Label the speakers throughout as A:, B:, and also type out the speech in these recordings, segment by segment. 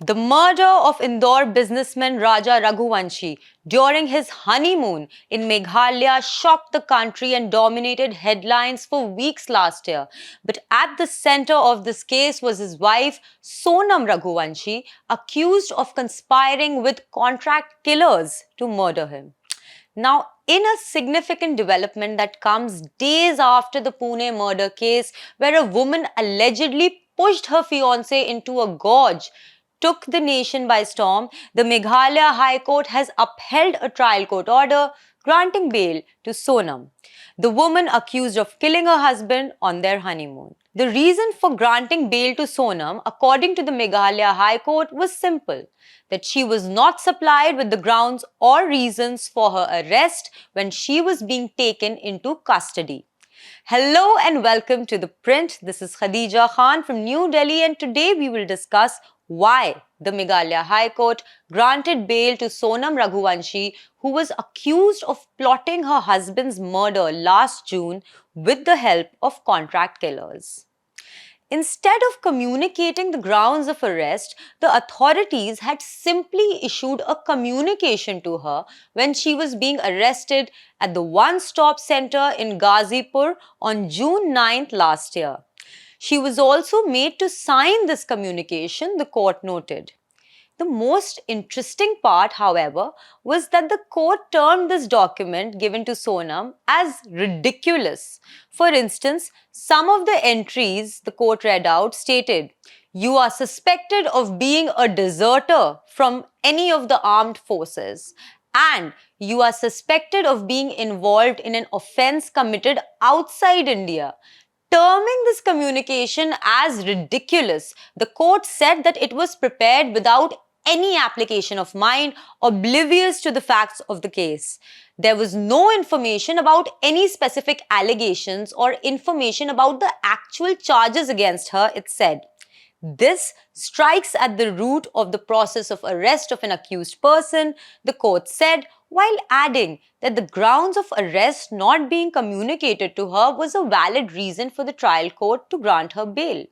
A: The murder of Indore businessman Raja Raghuvanshi during his honeymoon in Meghalaya shocked the country and dominated headlines for weeks last year. But at the center of this case was his wife, Sonam Raghuvanshi, accused of conspiring with contract killers to murder him. Now, in a significant development that comes days after the Pune murder case, where a woman allegedly pushed her fiance into a gorge, took the nation by storm, the Meghalaya High Court has upheld a trial court order granting bail to Sonam, the woman accused of killing her husband on their honeymoon. The reason for granting bail to Sonam, according to the Meghalaya High Court, was simple: that she was not supplied with the grounds or reasons for her arrest when she was being taken into custody. Hello and welcome to ThePrint. This is Khadija Khan from New Delhi, and today we will discuss why the Meghalaya High Court granted bail to Sonam Raghuvanshi, who was accused of plotting her husband's murder last June with the help of contract killers. Instead of communicating the grounds of arrest, the authorities had simply issued a communication to her when she was being arrested at the One Stop Center in Ghazipur on June 9th last year. She was also made to sign this communication, the court noted. The most interesting part, however, was that the court termed this document given to Sonam as ridiculous. For instance, some of the entries the court read out stated, "You are suspected of being a deserter from any of the armed forces, and you are suspected of being involved in an offense committed outside India." Terming this communication as ridiculous, the court said that it was prepared without any application of mind, oblivious to the facts of the case. There was no information about any specific allegations or information about the actual charges against her, it said. This strikes at the root of the process of arrest of an accused person, the court said, while adding that the grounds of arrest not being communicated to her was a valid reason for the trial court to grant her bail.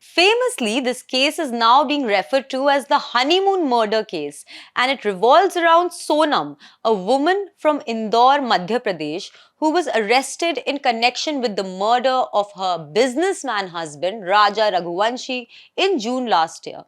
A: Famously, this case is now being referred to as the honeymoon murder case, and it revolves around Sonam, a woman from Indore, Madhya Pradesh, who was arrested in connection with the murder of her businessman husband, Raja Raghuvanshi, in June last year.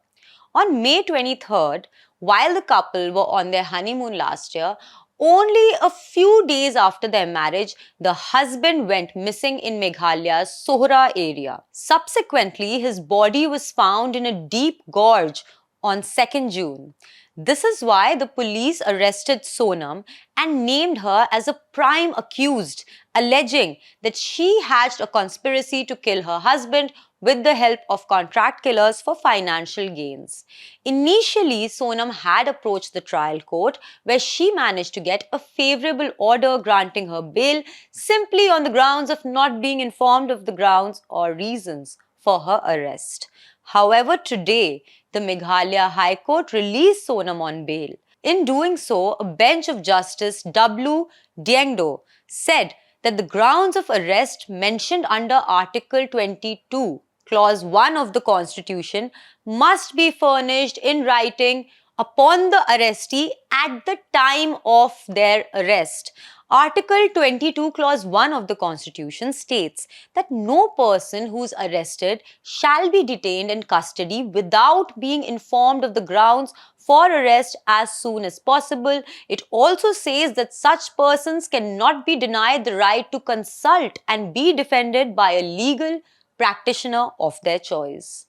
A: On May 23rd, while the couple were on their honeymoon last year, only a few days after their marriage, the husband went missing in Meghalaya's Sohra area. Subsequently, his body was found in a deep gorge on 2nd June. This is why the police arrested Sonam and named her as a prime accused, alleging that she hatched a conspiracy to kill her husband with the help of contract killers for financial gains. Initially, Sonam had approached the trial court, where she managed to get a favorable order granting her bail simply on the grounds of not being informed of the grounds or reasons for her arrest. However, today, the Meghalaya High Court released Sonam on bail. In doing so, a bench of Justice W. Diengdo said that the grounds of arrest mentioned under Article 22, Clause 1 of the Constitution must be furnished in writing upon the arrestee at the time of their arrest. Article 22, Clause 1 of the Constitution states that no person who is arrested shall be detained in custody without being informed of the grounds for arrest as soon as possible. It also says that such persons cannot be denied the right to consult and be defended by a legal practitioner of their choice.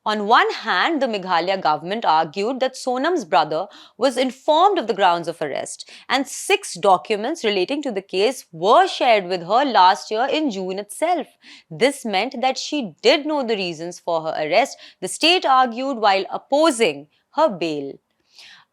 A: On one hand, the Meghalaya government argued that Sonam's brother was informed of the grounds of arrest, and 6 documents relating to the case were shared with her last year in June itself. This meant that she did know the reasons for her arrest, the state argued, while opposing her bail.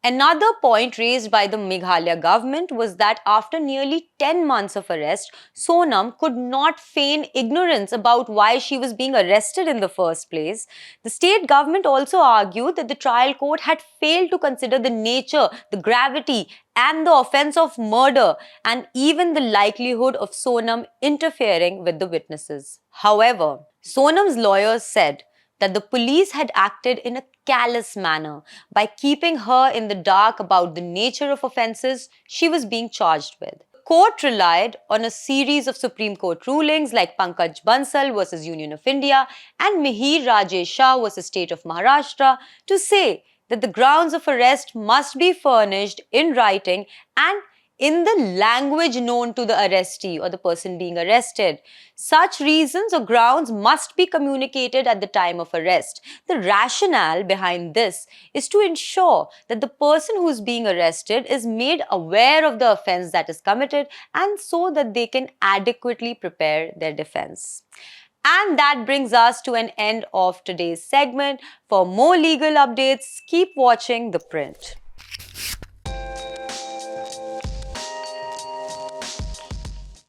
A: Another point raised by the Meghalaya government was that after nearly 10 months of arrest, Sonam could not feign ignorance about why she was being arrested in the first place. The state government also argued that the trial court had failed to consider the nature, the gravity, and the offense of murder, and even the likelihood of Sonam interfering with the witnesses. However, Sonam's lawyers said that the police had acted in a callous manner by keeping her in the dark about the nature of offences she was being charged with. The court relied on a series of Supreme Court rulings like Pankaj Bansal versus Union of India and Mihir Rajesh Shah versus State of Maharashtra to say that the grounds of arrest must be furnished in writing and in the language known to the arrestee or the person being arrested. Such reasons or grounds must be communicated at the time of arrest. The rationale behind this is to ensure that the person who is being arrested is made aware of the offense that is committed and so that they can adequately prepare their defense. And that brings us to an end of today's segment. For more legal updates, keep watching The Print.